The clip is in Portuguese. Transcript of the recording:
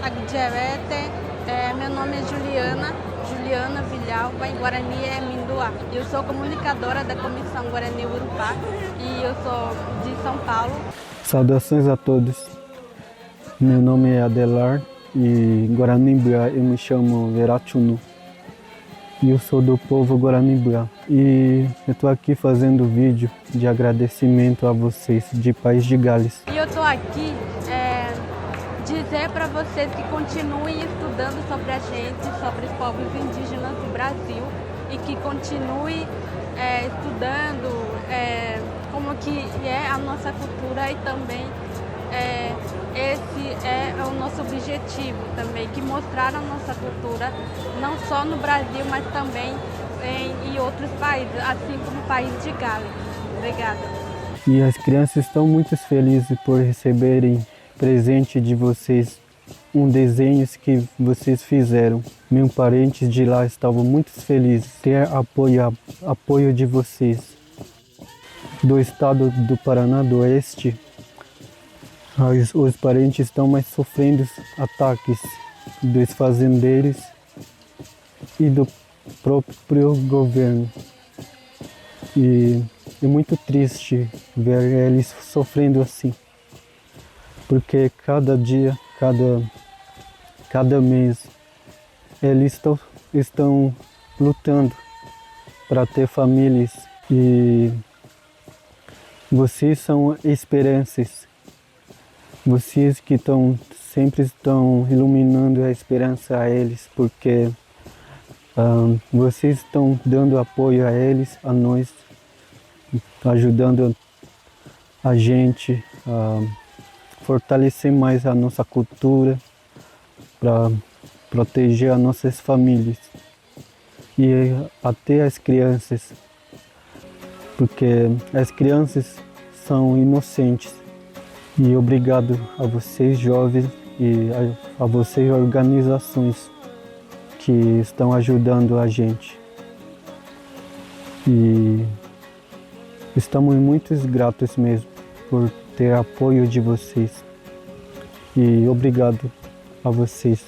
Agdiarete, meu nome é Juliana Villalba, em Guarani é Minduá. Eu sou comunicadora da Comissão Guarani Urupá e eu sou de São Paulo. Saudações a todos. Meu nome é Adelar e Guaranimbá eu me chamo Verachunu. E eu sou do povo Guaranimbá. E eu estou aqui fazendo vídeo de agradecimento a vocês de País de Gales. E eu estou aqui dizer para vocês que continuem estudando sobre a gente, sobre os povos indígenas do Brasil e que continue estudando como que é a nossa cultura e também esse é o nosso objetivo também, que mostrar a nossa cultura não só no Brasil, mas também em outros países, assim como o país de Gales. Obrigada. E as crianças estão muito felizes por receberem presente de vocês, desenho que vocês fizeram. Meus parentes de lá estavam muito felizes ter apoio de vocês. Do estado do Paraná do Oeste, os parentes estão mais sofrendo ataques dos fazendeiros e do próprio governo. E é muito triste ver eles sofrendo assim, porque cada dia, cada mês, eles estão lutando para ter famílias e vocês são esperanças. Vocês que sempre estão iluminando a esperança a eles, porque vocês estão dando apoio a eles, a nós, ajudando a gente a fortalecer mais a nossa cultura, para proteger as nossas famílias e até as crianças, porque as crianças são inocentes. E obrigado a vocês jovens e a vocês organizações que estão ajudando a gente. E estamos muito gratos mesmo por ter apoio de vocês. E obrigado a vocês.